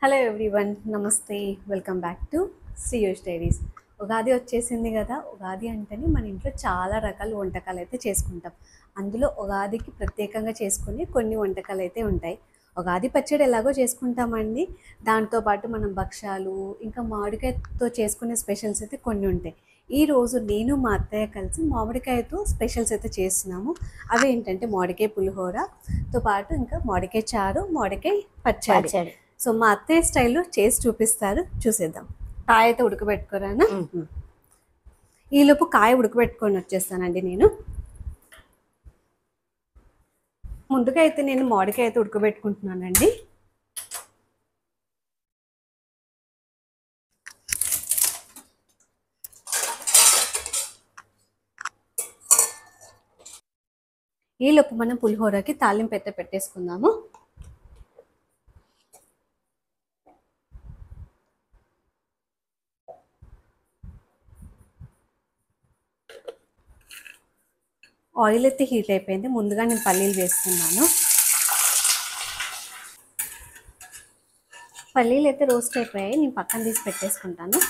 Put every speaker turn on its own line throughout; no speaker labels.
Hello everyone, నమస్తే. Welcome back to Sriyosh diaries. Ugadi వచ్చేసింది కదా. ఉగాది అంటేనే మన ఇంట్లో చాలా రకాల వంటకాలు అయితే చేసుకుంటాం. అందులో ఉగాదికి ప్రత్యేకంగా చేసుకునే కొన్ని వంటకాలు అయితే ఉంటాయి. ఉగాది పచ్చడి ఎలాగో చేసుకుంటామండి. దాంతోపాటు మనం భక్షాలు, ఇంకా మామిడికాయతో చేసుకునే స్పెషల్స్ అయితే కొన్ని ఉంటాయి. ఈరోజు నేను మా అత్తయ్య కలిసి మామిడికాయతో స్పెషల్స్ అయితే చేస్తున్నాము. అవి ఏంటంటే మామిడికాయ పులిహోరతో పాటు ఇంకా మామిడికాయ చారు, మామిడికాయ పచ్చడి. సో మా అత్తయ్య స్టైల్లో చేసి చూపిస్తారు, చూసేద్దాం. కాయ అయితే ఉడకబెట్టుకోరానా? ఈలోపు కాయ ఉడకబెట్టుకొని వచ్చేస్తానండి. నేను ముందుగా అయితే నేను మామిడికాయ అయితే ఉడకబెట్టుకుంటున్నానండి. ఈలోపు మనం పులిహోరకి తాలింపు అయితే పెట్టేసుకుందాము. ఆయిల్ అయితే హీట్ అయిపోయింది. ముందుగా నేను పల్లీలు వేస్తున్నాను. పల్లీలు అయితే రోస్ట్ అయిపోయాయి. నేను పక్కన తీసి పెట్టేసుకుంటాను.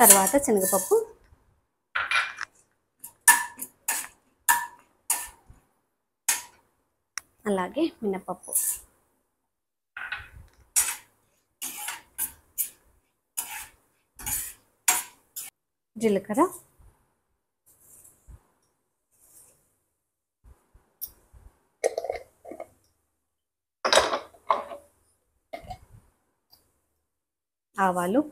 తర్వాత శనగపప్పు, అలాగే మినపప్పు, జీలకర్ర, ఆవాలు,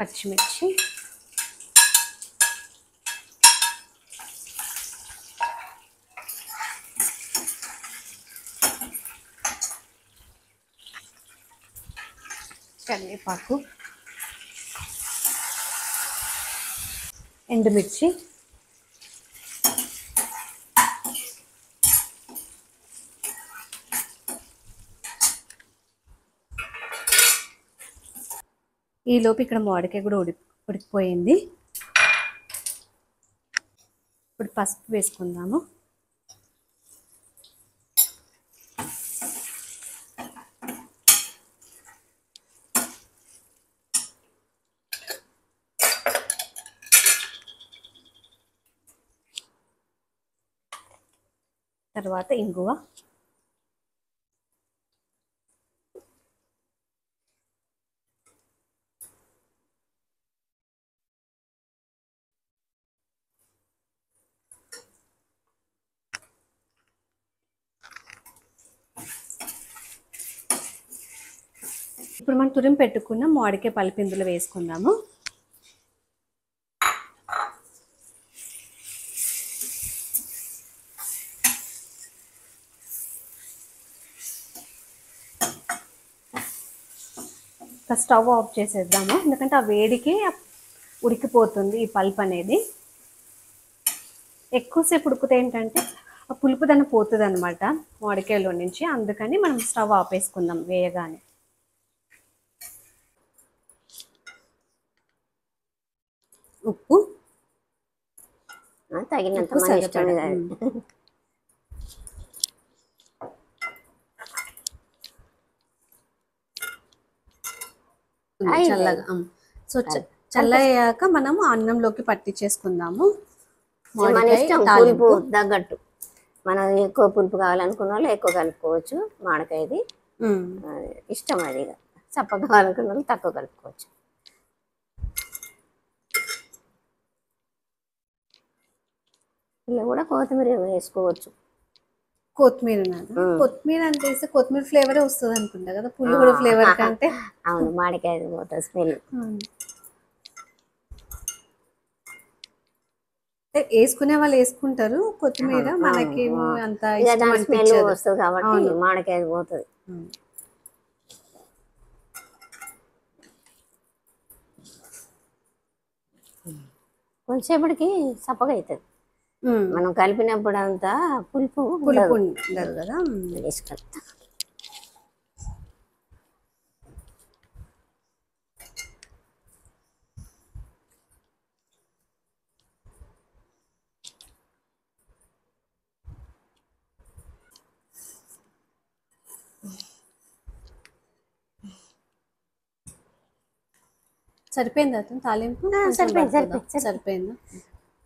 పచ్చిమిర్చి, కరివేపాకు, ఎండుమిర్చి, ఈలోపు ఇక్కడ మామిడికాయ కూడా ఉడికిపోయింది. ఇప్పుడు పసుపు వేసుకుందాము. తర్వాత ఇంగువ, ఇప్పుడు మనం తురిమి పెట్టుకున్న మామిడికాయ పల్పు ఇందులో వేసుకుందాము. స్టవ్ ఆఫ్ చేసేద్దాము, ఎందుకంటే ఆ వేడికి ఉడికిపోతుంది ఈ పల్ప్ అనేది. ఎక్కువసేపు ఉడికితే ఏంటంటే ఆ పులుపుదనం పోతుంది అనమాట మామిడికాయలో నుంచి. అందుకని మనం స్టవ్ ఆపేసుకుందాం వేయగానే. ఉప్పు
తగినంత
చల్లగా. సో చల్లయ్యాక మనము అన్నంలోకి పట్టించేసుకుందాము.
పులుపు తగ్గట్టు మనం ఎక్కువ పులుపు కావాలనుకున్న వాళ్ళు ఎక్కువ కలుపుకోవచ్చు. మామిడికాయది ఇష్టం, అది చప్పగా కావాలనుకున్న వాళ్ళు తక్కువ కలుపుకోవచ్చు. ఇలా కూడా కొత్తిమీర వేసుకోవచ్చు.
కొత్తిమీర అంటే వేస్తే కొత్తిమీర ఫ్లేవరే వస్తుంది అనుకుంటా కదా, పులిహోర ఫ్లేవర్ కంటే.
అవును, మామిడికాయ పోతుంది స్మెల్.
వేసుకునే వాళ్ళు వేసుకుంటారు కొత్తిమీర, మనకి అంత ఇష్టం
స్మెల్ వస్తుంది కాబట్టి మామిడికాయ పోతుంది. కొంచెంసేపటికి చప్పగా అవుతుంది. మనం కలిపినప్పుడు అంతా పులుపు
పులుపు ఉండదు కదా.
వేసుకుంటాం.
సరిపోయింది అతను తాలింపు? సరిపోయిందా?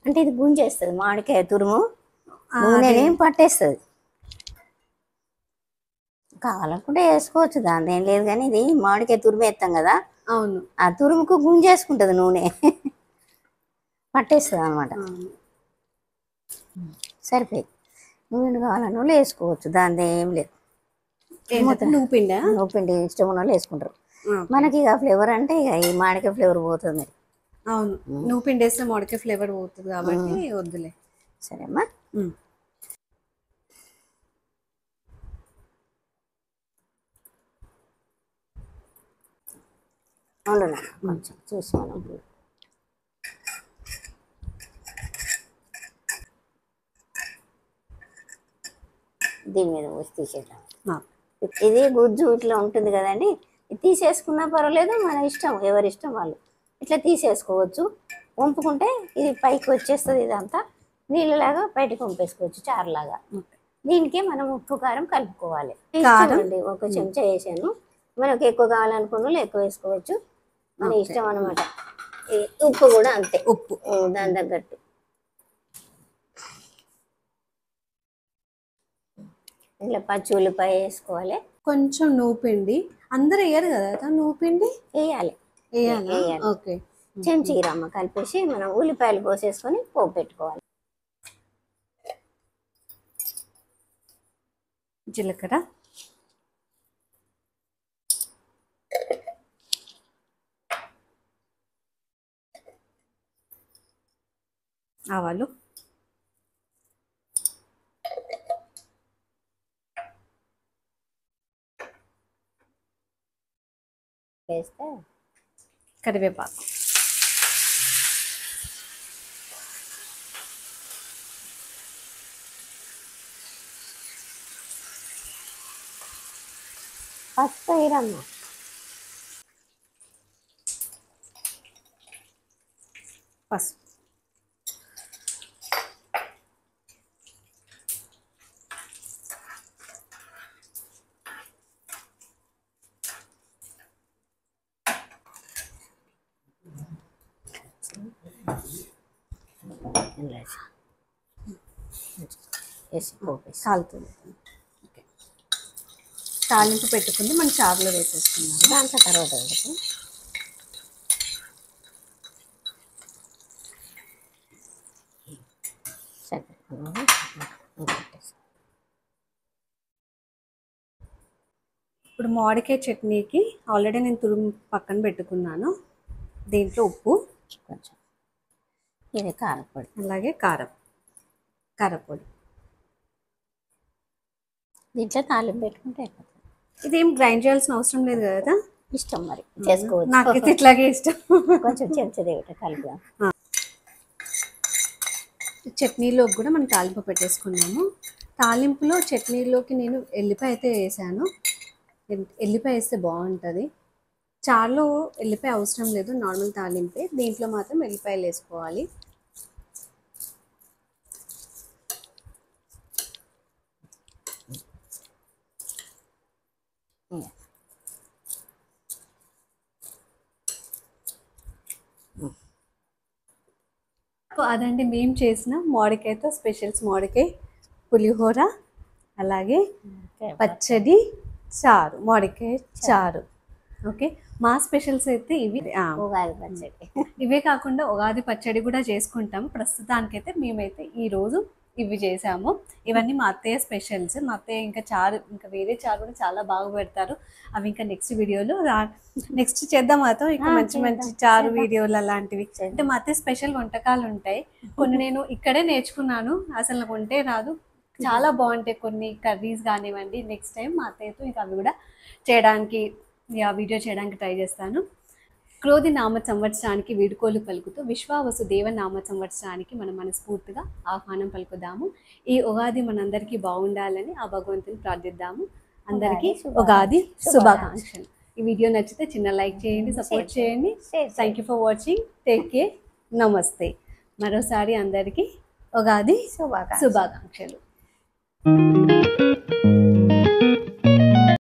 అంటే ఇది గుంజేస్తుంది మామిడికాయ తురుము, నూనెని పట్టేస్తుంది. కావాలనుకుంటే వేసుకోవచ్చు, దాని ఏం లేదు. కానీ ఇది మామిడికాయ తురుము వేస్తాం కదా,
అవును,
ఆ తురుముకు గుంజేసుకుంటుంది నూనె, పట్టేస్తుంది అనమాట. సరిపోయింది. నూనె కావాలన్న వాళ్ళు వేసుకోవచ్చు, దాని ఏం లేదు.
నువ్వు
పిండి ఇష్టం ఉన్న వాళ్ళు వేసుకుంటారు. మనకి ఇక ఫ్లేవర్ అంటే ఇక ఈ మామిడికాయ ఫ్లేవర్ పోతుంది.
అవును, నువ్వు పిండి వేస్తే మామిడికాయ ఫ్లేవర్ పోతుంది కాబట్టి వద్దులే.
సరే అమ్మా. అవును, కొంచెం చూసి మనం దీని మీద పోసి తీసేద్దాం. ఇది గుజ్జు ఇట్లా ఉంటుంది కదండి, తీసేసుకున్నా పర్వాలేదు, మన ఇష్టం, ఎవరి ఇష్టం వాళ్ళు ఇట్లా తీసేసుకోవచ్చు. వంపుకుంటే ఇది పైకి వచ్చేస్తుంది, ఇదంతా నీళ్ళలాగా బయటకు వంపేసుకోవచ్చు, చారులాగా. దీనికి మనం ఉప్పు కారం కలుపుకోవాలి. ఇష్టమండి, ఒక చెంచా వేసాను. మనకు ఎక్కువ కావాలనుకున్న వాళ్ళు ఎక్కువ వేసుకోవచ్చు, మన ఇష్టం అనమాట. ఉప్పు కూడా అంతే, ఉప్పు దాని తగ్గట్టు. ఇట్లా పచ్చి ఉల్లిపాయ వేసుకోవాలి,
కొంచెం నువ్వు పిండి. అందరూ వేయరు కదా నువ్వు పిండి?
వేయాలి.
ఓకే,
చెంచీరమ్మ కలిపేసి మనం ఉల్లిపాయలు కోసేసుకొని పోపు పెట్టుకోవాలి.
జీలకర్ర, ఆవాలు,
వేస్తే
కరివేపాకు,
పసుపు వేయరమ్మ,
పసుపు, కాలుతుంది. తాలింపు పెట్టుకుని మనం చారులో వేసేసుకున్నాం.
దాంట్లో తర్వాత
ఇప్పుడు మామిడికాయ చట్నీకి ఆల్రెడీ నేను తురుము పక్కన పెట్టుకున్నాను. దీంట్లో ఉప్పు
కొంచెం, ఇది కారపొడి,
అలాగే కారపొడి.
దీంట్లో తాలింపు పెట్టుకుంటే అయిపోతుంది.
ఇదేం గ్రైండ్ చేయాల్సిన అవసరం లేదు కదా?
ఇష్టం మరి చేసుకోవచ్చు.
నాకైతే ఇట్లాగే ఇష్టం.
కొంచెం చెంచదేవిట కలుపుదాం.
చట్నీలో కూడా మనం తాలింపు పెట్టేసుకున్నాము. తాలింపులో చట్నీలోకి నేను ఎల్లిపాయ అయితే వేసాను. ఎల్లిపాయ వేస్తే బాగుంటుంది. చారులో ఎల్లిపాయ అవసరం లేదు, నార్మల్ తాలింపే. దీంట్లో మాత్రం ఎల్లిపాయలు వేసుకోవాలి. అదండి మేము చేసిన మామిడికాయతో స్పెషల్స్. మామిడికాయ పులిహోర, అలాగే పచ్చడి, చారు, మామిడికాయ చారు. ఓకే, మా స్పెషల్స్ అయితే ఇవి.
ఉగాది పచ్చడి,
ఇవే కాకుండా ఉగాది పచ్చడి కూడా చేసుకుంటాము. ప్రస్తుతానికైతే మేమైతే ఈరోజు ఇవి చేసాము. ఇవన్నీ మా అత్తయ్య స్పెషల్స్. మా అత్తయ్య ఇంకా చారు, ఇంకా వేరే చారు కూడా చాలా బాగా పెడతారు. అవి ఇంకా నెక్స్ట్ వీడియోలో నెక్స్ట్ చేద్దాం. మాతో ఇంకా మంచి మంచి చారు వీడియోలు అలాంటివి. అంటే మా అత్తయ్య స్పెషల్ వంటకాలు ఉంటాయి. కొన్ని నేను ఇక్కడే నేర్చుకున్నాను, అసలు నాకు వంటే రాదు. చాలా బాగుంటాయి కొన్ని కర్రీస్ కానివ్వండి. నెక్స్ట్ టైం మా అత్తయ్యతో ఇంకా అవి కూడా చేయడానికి, వీడియో చేయడానికి ట్రై చేస్తాను. క్రోధి నామ సంవత్సరానికి వీడుకోలు పలుకుతూ విశ్వావసు దేవ నామ సంవత్సరానికి మనం మనస్ఫూర్తిగా ఆహ్వానం పలుకుదాము. ఈ ఉగాది మనందరికీ బాగుండాలని ఆ భగవంతుని ప్రార్థిద్దాము. అందరికీ ఉగాది శుభాకాంక్షలు. ఈ వీడియో నచ్చితే చిన్న లైక్ చేయండి, సపోర్ట్ చేయండి. Thank you for watching. Take care. నమస్తే. మరోసారి అందరికీ ఉగాది శుభాకాంక్షలు.